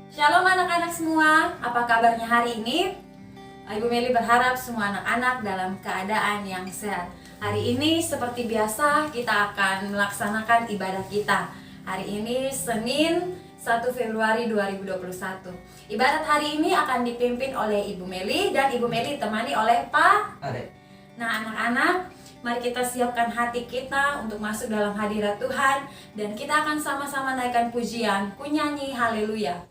Shalom anak-anak semua, apa kabarnya hari ini? Ibu Meli berharap semua anak-anak dalam keadaan yang sehat. Hari ini seperti biasa kita akan melaksanakan ibadah kita. Hari ini Senin 1 Februari 2021. Ibadat hari ini akan dipimpin oleh Ibu Meli dan Ibu Meli ditemani oleh Pak Ade. Nah anak-anak, mari kita siapkan hati kita untuk masuk dalam hadirat Tuhan. Dan kita akan sama-sama naikkan pujian, ku nyanyi haleluya.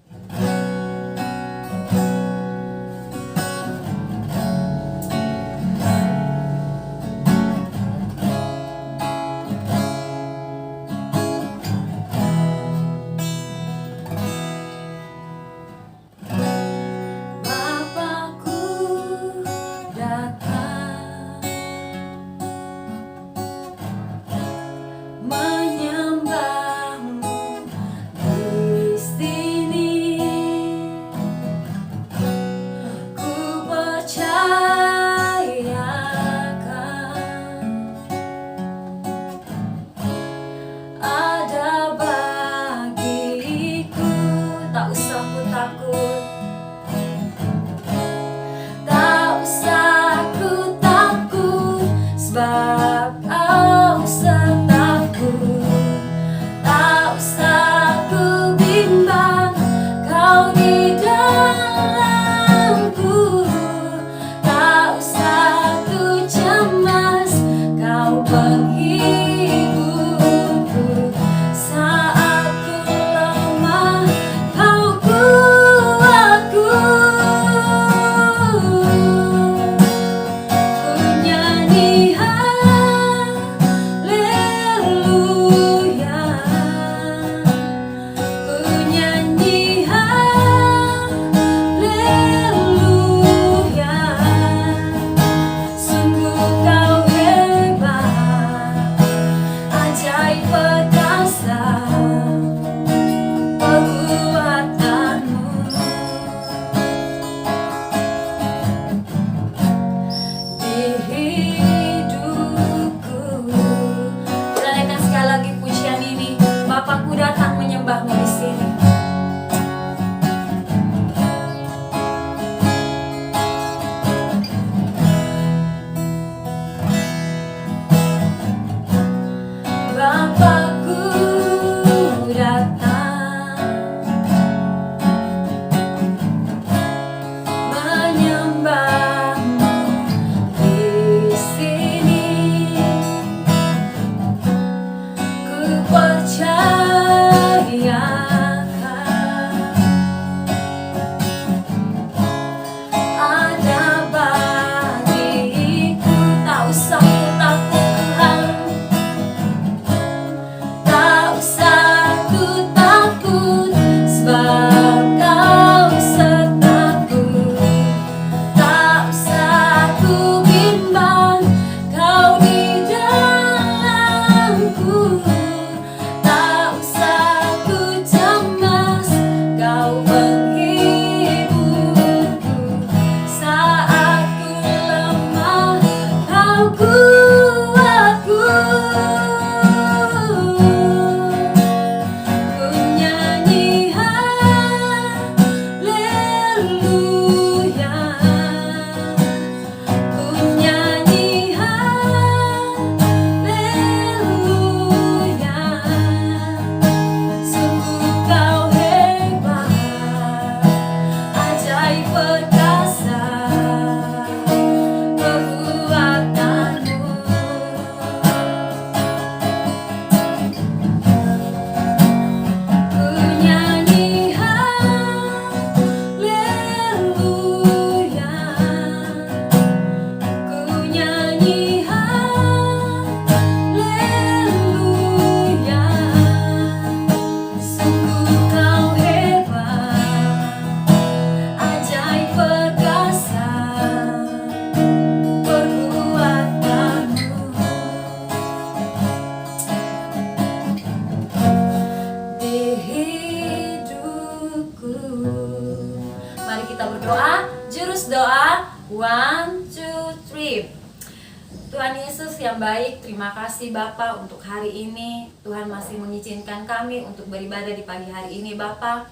Tuhan Yesus yang baik, terima kasih Bapa untuk hari ini. Tuhan masih mengizinkan kami untuk beribadah di pagi hari ini Bapa.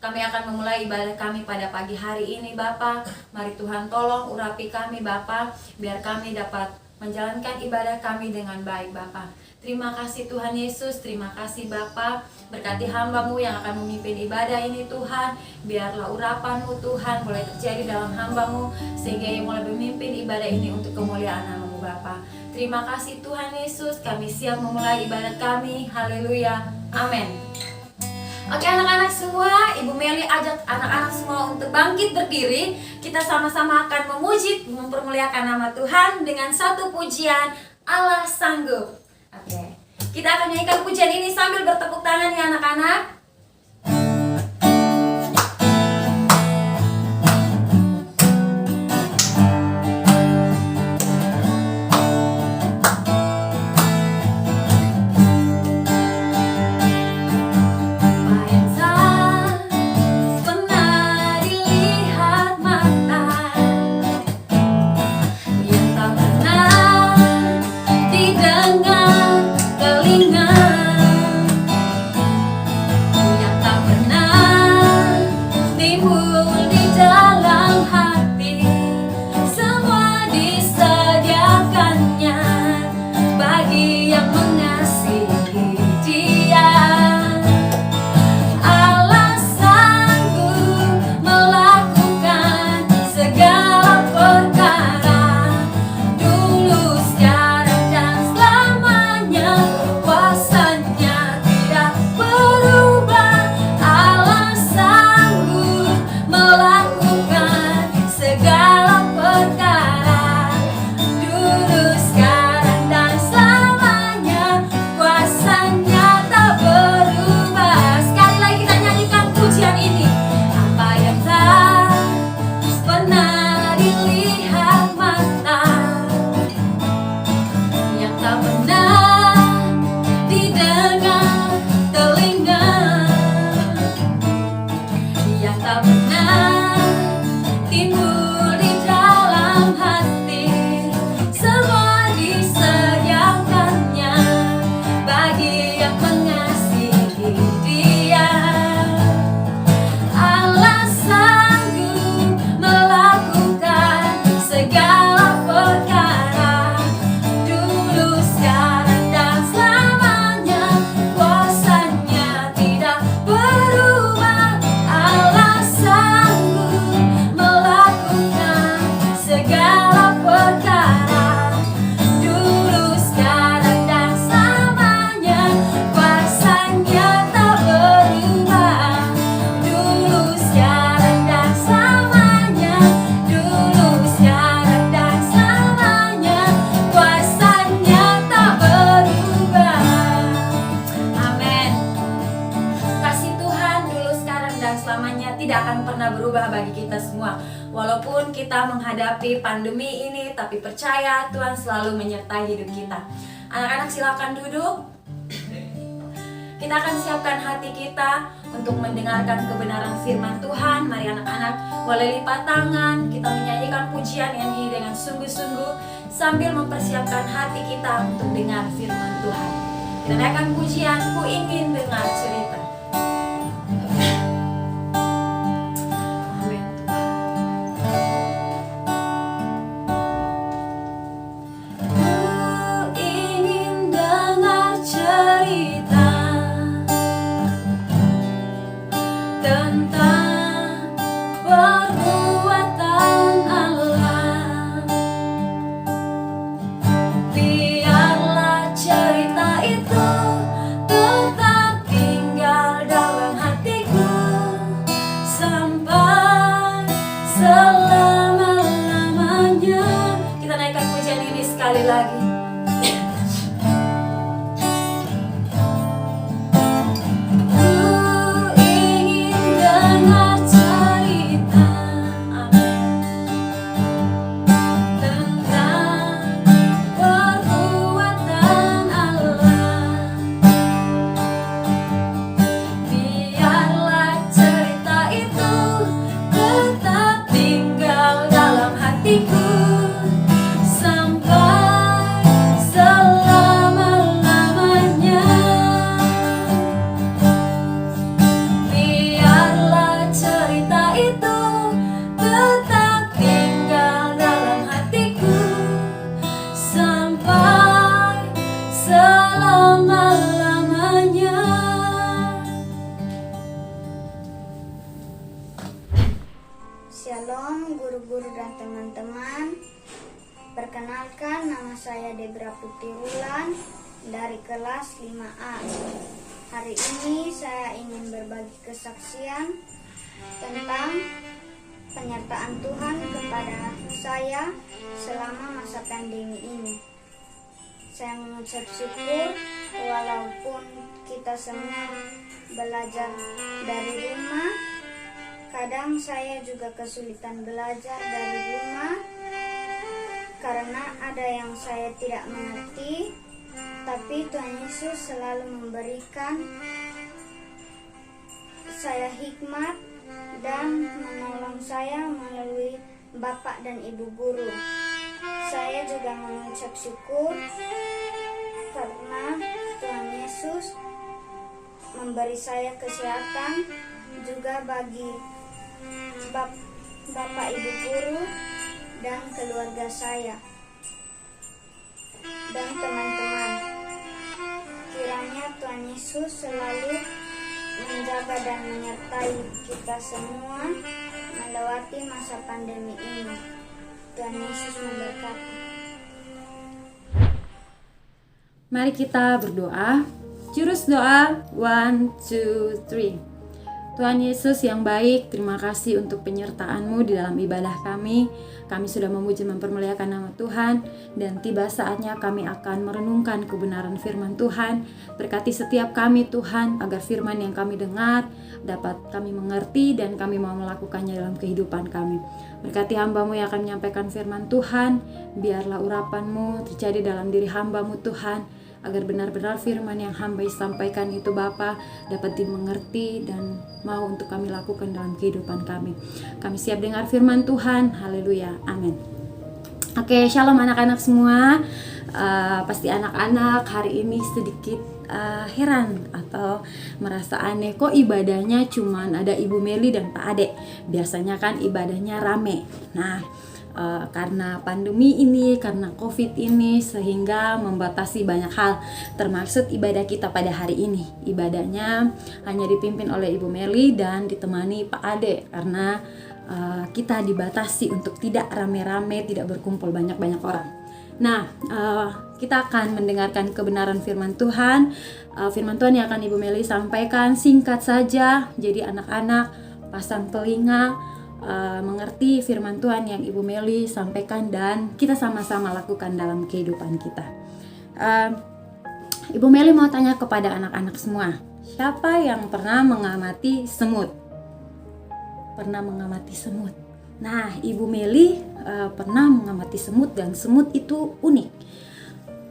kami akan memulai ibadah kami pada pagi hari ini Bapa. Mari Tuhan tolong urapi kami Bapa, biar kami dapat menjalankan ibadah kami dengan baik Bapa. Terima kasih Tuhan Yesus, terima kasih Bapa. Berkati hamba-Mu yang akan memimpin ibadah ini Tuhan. Biarlah urapan-Mu Tuhan boleh terjadi dalam hamba-Mu, sehingga ia mulai memimpin ibadah ini untuk kemuliaan nama-Mu Bapa. Terima kasih Tuhan Yesus, kami siap memulai ibadah kami. Haleluya, amin. Oke anak-anak semua, Ibu Meli ajak anak-anak semua untuk bangkit berdiri. Kita sama-sama akan memuji, mempermuliakan nama Tuhan dengan satu pujian, Allah sanggup. Oke, kita akan nyanyikan pujian ini sambil bertepuk tangan ya anak-anak. Walaupun kita menghadapi pandemi ini, tapi percaya Tuhan selalu menyertai hidup kita. Anak-anak silakan duduk. Kita akan siapkan hati kita untuk mendengarkan kebenaran firman Tuhan. Mari anak-anak boleh lipat tangan. Kita menyanyikan pujian ini dengan sungguh-sungguh sambil mempersiapkan hati kita untuk dengar firman Tuhan. Kita naikkan pujian, ku ingin dengar cerita. Biarlah cerita itu tetap tinggal saya Debra Putirulan dari kelas 5A. Hari ini saya ingin berbagi kesaksian tentang penyertaan Tuhan kepada saya selama masa pandemi ini. Saya mengucap syukur walaupun kita semua belajar dari rumah. Kadang saya juga kesulitan belajar dari rumah karena ada yang saya tidak mengerti, tapi Tuhan Yesus selalu memberikan saya hikmat dan menolong saya melalui Bapak dan Ibu guru. Saya juga mengucap syukur karena Tuhan Yesus memberi saya kesehatan, juga bagi Bapak Ibu guru dan keluarga saya dan teman-teman. Kiranya Tuhan Yesus selalu menjaga dan menyertai kita semua melewati masa pandemi ini. Tuhan Yesus memberkati. Mari kita berdoa. Jurus doa 1, 2, 3. Tuhan Yesus yang baik, terima kasih untuk penyertaan-Mu di dalam ibadah kami. Kami sudah memuji mempermuliakan nama Tuhan, dan tiba saatnya kami akan merenungkan kebenaran firman Tuhan. Berkati setiap kami Tuhan, agar firman yang kami dengar dapat kami mengerti dan kami mau melakukannya dalam kehidupan kami. Berkati hamba-Mu yang akan menyampaikan firman Tuhan, biarlah urapan-Mu terjadi dalam diri hamba-Mu Tuhan, agar benar-benar firman yang hamba sampaikan itu Bapa dapat dimengerti dan mau untuk kami lakukan dalam kehidupan kami. Kami siap dengar firman Tuhan. Haleluya. Amin. Oke, shalom anak-anak semua. Pasti anak-anak hari ini sedikit heran atau merasa aneh, kok ibadahnya cuman ada Ibu Meli dan Pak Ade. Biasanya kan ibadahnya rame. Nah, karena pandemi ini, karena COVID ini, sehingga membatasi banyak hal, termasuk ibadah kita pada hari ini. Ibadahnya hanya dipimpin oleh Ibu Meli dan ditemani Pak Ade, karena kita dibatasi untuk tidak rame-rame, tidak berkumpul banyak-banyak orang. Nah, kita akan mendengarkan kebenaran firman Tuhan. Firman Tuhan yang akan Ibu Meli sampaikan singkat saja, jadi anak-anak pasang telinga, mengerti firman Tuhan yang Ibu Meli sampaikan, dan kita sama-sama lakukan dalam kehidupan kita. Ibu Meli mau tanya kepada anak-anak semua, siapa yang pernah mengamati semut? Pernah mengamati semut? Nah, Ibu Meli pernah mengamati semut, dan semut itu unik.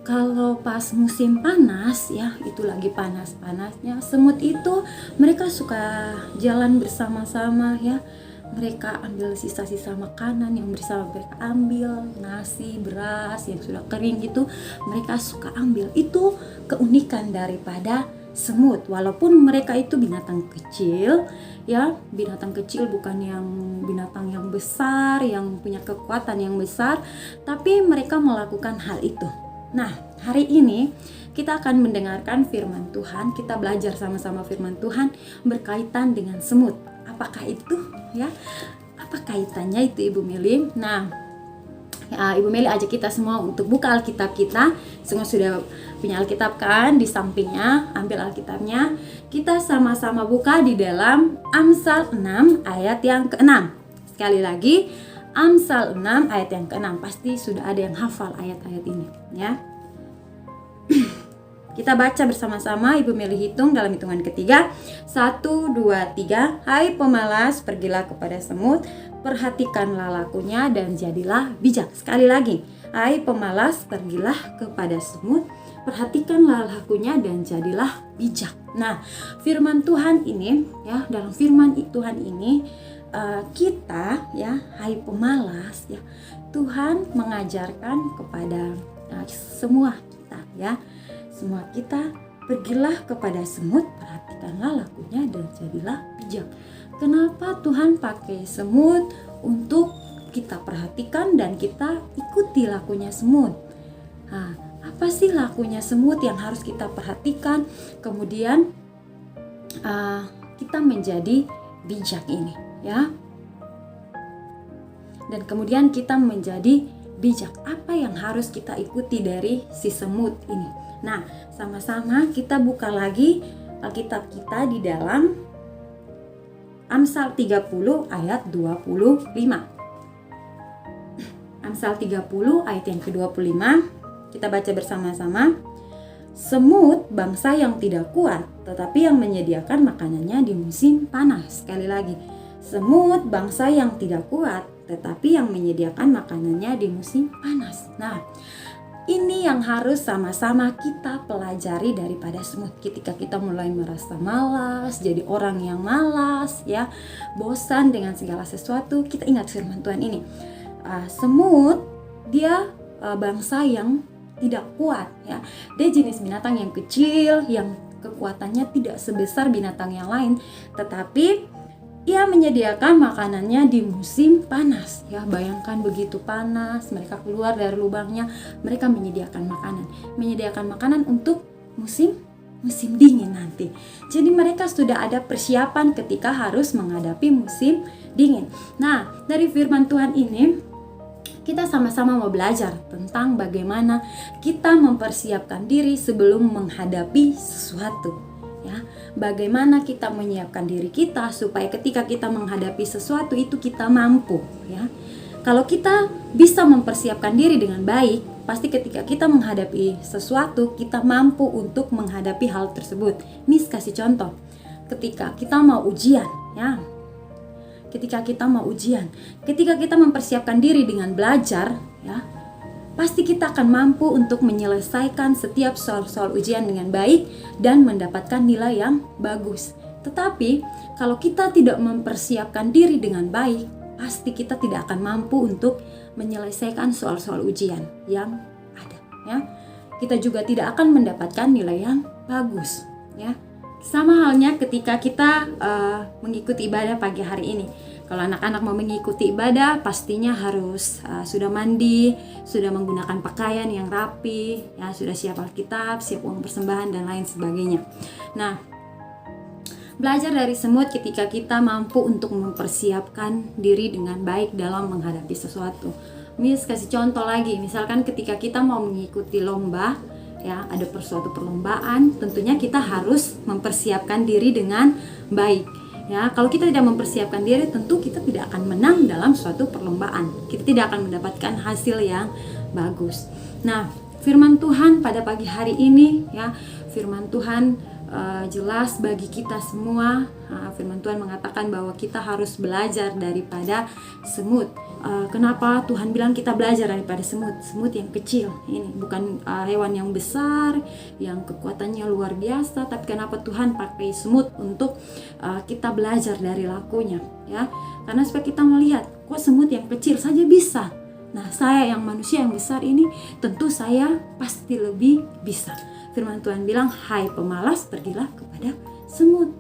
Kalau pas musim panas ya, itu lagi panas-panasnya, semut itu mereka suka jalan bersama-sama ya. Mereka ambil sisa-sisa makanan yang bersama mereka ambil, nasi, beras yang sudah kering gitu, mereka suka ambil. Itu keunikan daripada semut. Walaupun mereka itu binatang kecil ya, binatang kecil bukan yang binatang yang besar, yang punya kekuatan yang besar, tapi mereka melakukan hal itu. Nah, hari ini kita akan mendengarkan firman Tuhan, kita belajar sama-sama firman Tuhan berkaitan dengan semut. Apakah itu ya? Apa kaitannya itu Ibu Meli? Nah, Ibu Meli ajak kita semua untuk buka Alkitab kita. Semua sudah punya Alkitab kan? Di sampingnya, ambil Alkitabnya. Kita sama-sama buka di dalam Amsal 6 ayat yang ke-6. Sekali lagi, Amsal 6 ayat yang ke-6. Pasti sudah ada yang hafal ayat-ayat ini ya. Kita baca bersama-sama, Ibu Meli hitung dalam hitungan ketiga. 1, 2, 3. Hai pemalas, pergilah kepada semut, perhatikanlah lakunya dan jadilah bijak. Sekali lagi, hai pemalas, pergilah kepada semut, perhatikanlah lakunya dan jadilah bijak. Nah, firman Tuhan ini ya, dalam firman Tuhan ini kita ya, hai pemalas ya, Tuhan mengajarkan kepada semua kita ya. Semua kita, pergilah kepada semut, perhatikanlah lakunya dan jadilah bijak. Kenapa Tuhan pakai semut untuk kita perhatikan dan kita ikuti lakunya semut? Nah, apa sih lakunya semut yang harus kita perhatikan? Kemudian kita menjadi bijak ini ya. Dan kemudian kita menjadi bijak. Apa yang harus kita ikuti dari si semut ini? Nah, sama-sama kita buka lagi Alkitab kita di dalam Amsal 30 ayat 25. Amsal 30 ayat yang ke-25, kita baca bersama-sama. Semut bangsa yang tidak kuat, tetapi yang menyediakan makanannya di musim panas. Sekali lagi, semut bangsa yang tidak kuat, tetapi yang menyediakan makanannya di musim panas. Nah, ini yang harus sama-sama kita pelajari daripada semut. Ketika kita mulai merasa malas, jadi orang yang malas, ya, bosan dengan segala sesuatu, kita ingat firman Tuhan ini. Semut, dia bangsa yang tidak kuat, ya. Dia jenis binatang yang kecil, yang kekuatannya tidak sebesar binatang yang lain, tetapi ia menyediakan makanannya di musim panas, ya. Bayangkan begitu panas, mereka keluar dari lubangnya, mereka menyediakan makanan untuk musim dingin nanti. Jadi mereka sudah ada persiapan ketika harus menghadapi musim dingin. Nah, dari firman Tuhan ini kita sama-sama mau belajar tentang bagaimana kita mempersiapkan diri sebelum menghadapi sesuatu, ya. Bagaimana kita menyiapkan diri kita supaya ketika kita menghadapi sesuatu itu kita mampu, ya. Kalau kita bisa mempersiapkan diri dengan baik, pasti ketika kita menghadapi sesuatu kita mampu untuk menghadapi hal tersebut. Ini kasih contoh. Ketika kita mau ujian, ya. Ketika kita mempersiapkan diri dengan belajar, ya, pasti kita akan mampu untuk menyelesaikan setiap soal-soal ujian dengan baik dan mendapatkan nilai yang bagus. Tetapi kalau kita tidak mempersiapkan diri dengan baik, pasti kita tidak akan mampu untuk menyelesaikan soal-soal ujian yang ada, ya. Kita juga tidak akan mendapatkan nilai yang bagus, ya. Sama halnya ketika kita mengikuti ibadah pagi hari ini. Kalau anak-anak mau mengikuti ibadah, pastinya harus sudah mandi, sudah menggunakan pakaian yang rapi, ya, sudah siap Alkitab, siap uang persembahan dan lain sebagainya. Nah, belajar dari semut ketika kita mampu untuk mempersiapkan diri dengan baik dalam menghadapi sesuatu. Kasih contoh lagi, misalkan ketika kita mau mengikuti lomba, ya, ada suatu perlombaan, tentunya kita harus mempersiapkan diri dengan baik, ya. Kalau kita tidak mempersiapkan diri, tentu kita tidak akan menang dalam suatu perlombaan. Kita tidak akan mendapatkan hasil yang bagus. Nah, firman Tuhan pada pagi hari ini, ya, firman Tuhan jelas bagi kita semua. Firman Tuhan mengatakan bahwa kita harus belajar daripada semut. Kenapa Tuhan bilang kita belajar daripada semut yang kecil ini, bukan hewan yang besar yang kekuatannya luar biasa, tapi kenapa Tuhan pakai semut untuk kita belajar dari lakunya, ya. Karena supaya kita melihat, kok semut yang kecil saja bisa. Nah, saya yang manusia yang besar ini, tentu saya pasti lebih bisa. Firman Tuhan bilang, hai pemalas, pergilah kepada semut.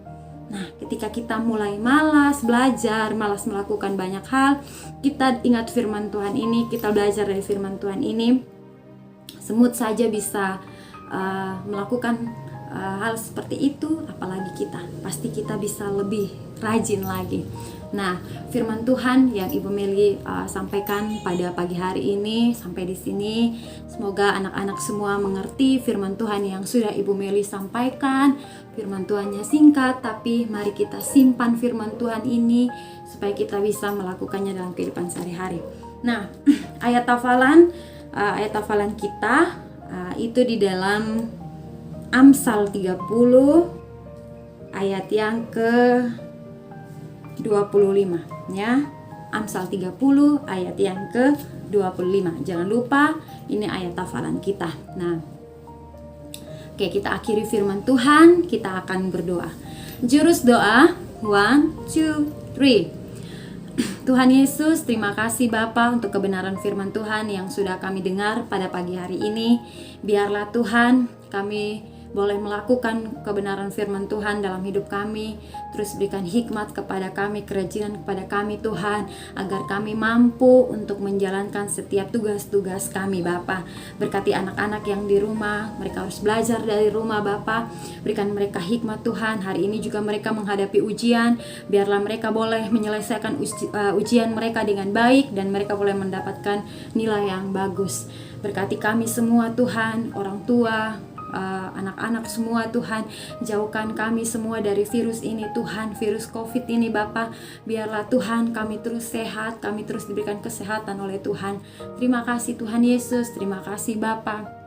Nah, ketika kita mulai malas belajar, malas melakukan banyak hal, kita ingat firman Tuhan ini, kita belajar dari firman Tuhan ini. Semut saja bisa melakukan hal seperti itu, apalagi kita. Pasti kita bisa lebih rajin lagi. Nah, firman Tuhan yang Ibu Meli sampaikan pada pagi hari ini sampai di sini, semoga anak-anak semua mengerti firman Tuhan yang sudah Ibu Meli sampaikan. Firman Tuhannya singkat, tapi mari kita simpan firman Tuhan ini supaya kita bisa melakukannya dalam kehidupan sehari-hari. Nah, ayat hafalan kita itu di dalam Amsal 30 ayat yang ke 25, ya. Amsal 30 ayat yang ke 25. Jangan lupa ini ayat hafalan kita. Nah, oke, kita akhiri firman Tuhan, kita akan berdoa. Jurus doa 1, 2, 3. Tuhan Yesus, terima kasih Bapa untuk kebenaran firman Tuhan yang sudah kami dengar pada pagi hari ini. Biarlah Tuhan kami boleh melakukan kebenaran firman Tuhan dalam hidup kami. Terus berikan hikmat kepada kami, kerajinan kepada kami Tuhan, agar kami mampu untuk menjalankan setiap tugas-tugas kami Bapa. Berkati anak-anak yang di rumah, mereka harus belajar dari rumah Bapa. Berikan mereka hikmat Tuhan. Hari ini juga mereka menghadapi ujian, biarlah mereka boleh menyelesaikan ujian mereka dengan baik dan mereka boleh mendapatkan nilai yang bagus. Berkati kami semua Tuhan, orang tua, anak-anak semua Tuhan. Jauhkan kami semua dari virus ini Tuhan, virus COVID ini Bapa. Biarlah Tuhan kami terus sehat, kami terus diberikan kesehatan oleh Tuhan. Terima kasih Tuhan Yesus, terima kasih Bapa.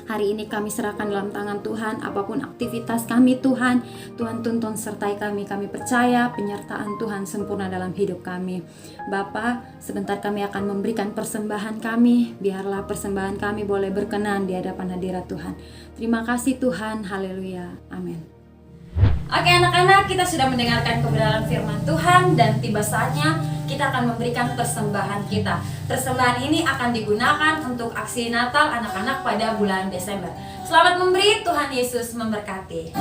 Hari ini kami serahkan dalam tangan Tuhan, apapun aktivitas kami Tuhan, Tuhan tuntun sertai kami. Kami percaya penyertaan Tuhan sempurna dalam hidup kami. Bapa, sebentar kami akan memberikan persembahan kami, biarlah persembahan kami boleh berkenan di hadapan hadirat Tuhan. Terima kasih Tuhan, haleluya, amin. Oke anak-anak, kita sudah mendengarkan kebenaran firman Tuhan dan tiba saatnya kita akan memberikan persembahan kita. Persembahan ini akan digunakan untuk aksi Natal anak-anak pada bulan Desember. Selamat memberi, Tuhan Yesus memberkati.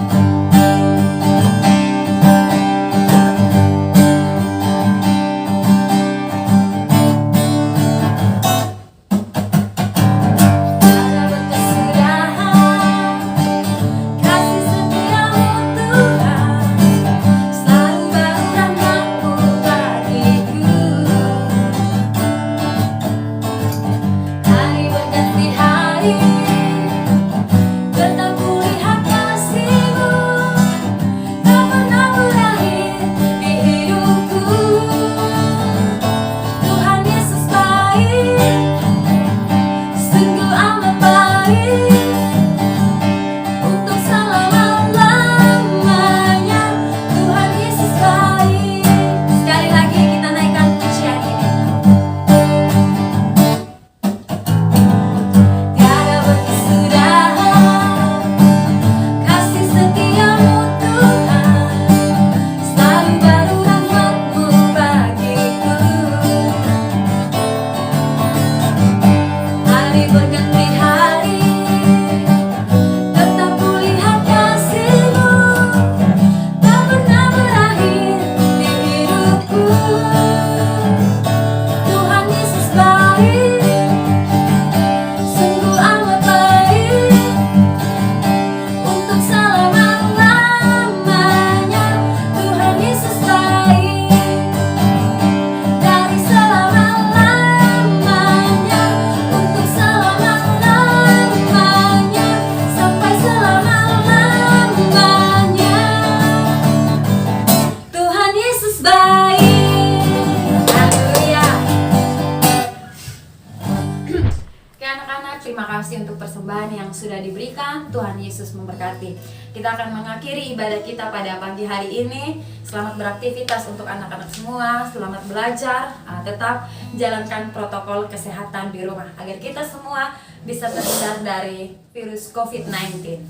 kasih untuk persembahan yang sudah diberikan. Tuhan Yesus memberkati. Kita akan mengakhiri ibadah kita pada pagi hari ini. Selamat beraktivitas untuk anak-anak semua. Selamat belajar. Tetap jalankan protokol kesehatan di rumah agar kita semua bisa terhindar dari virus COVID-19.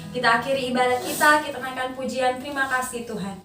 Kita akhiri ibadah kita naikkan pujian terima kasih Tuhan.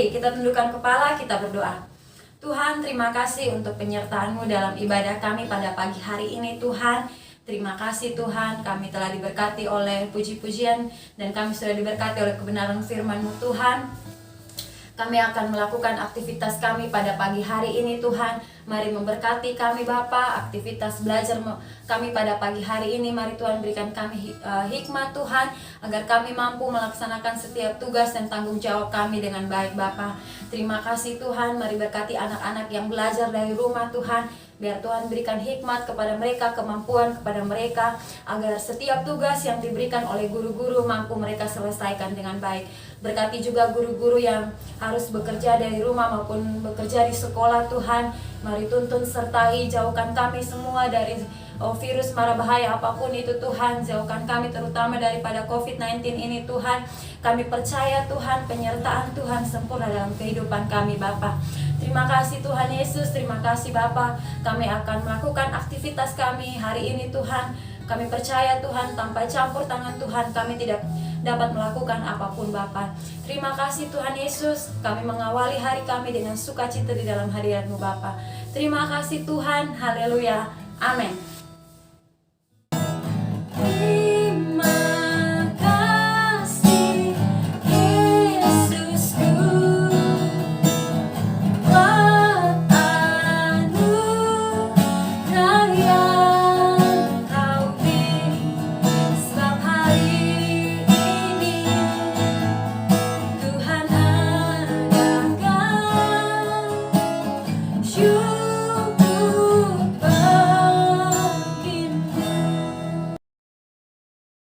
Kita tundukkan kepala, kita berdoa. Tuhan, terima kasih untuk penyertaan-Mu dalam ibadah kami pada pagi hari ini Tuhan. Terima kasih Tuhan, kami telah diberkati oleh puji-pujian dan kami sudah diberkati oleh kebenaran firman-Mu Tuhan. Kami akan melakukan aktivitas kami pada pagi hari ini Tuhan. Mari memberkati kami Bapa, aktivitas belajar kami pada pagi hari ini. Mari Tuhan berikan kami hikmat Tuhan, agar kami mampu melaksanakan setiap tugas dan tanggung jawab kami dengan baik Bapa. Terima kasih Tuhan, mari berkati anak-anak yang belajar dari rumah Tuhan. Biar Tuhan berikan hikmat kepada mereka, kemampuan kepada mereka, agar setiap tugas yang diberikan oleh guru-guru mampu mereka selesaikan dengan baik. Berkati juga guru-guru yang harus bekerja dari rumah maupun bekerja di sekolah Tuhan. Mari tuntun sertai, jauhkan kami semua dari virus mara bahaya apapun itu Tuhan. Jauhkan kami terutama daripada COVID-19 ini Tuhan. Kami percaya Tuhan, penyertaan Tuhan sempurna dalam kehidupan kami Bapa. Terima kasih Tuhan Yesus, terima kasih Bapa. Kami akan melakukan aktivitas kami hari ini Tuhan. Kami percaya Tuhan, tanpa campur tangan Tuhan kami tidak dapat melakukan apapun Bapa. Terima kasih Tuhan Yesus, kami mengawali hari kami dengan sukacita di dalam hadirat-Mu Bapa. Terima kasih Tuhan, haleluya, amin.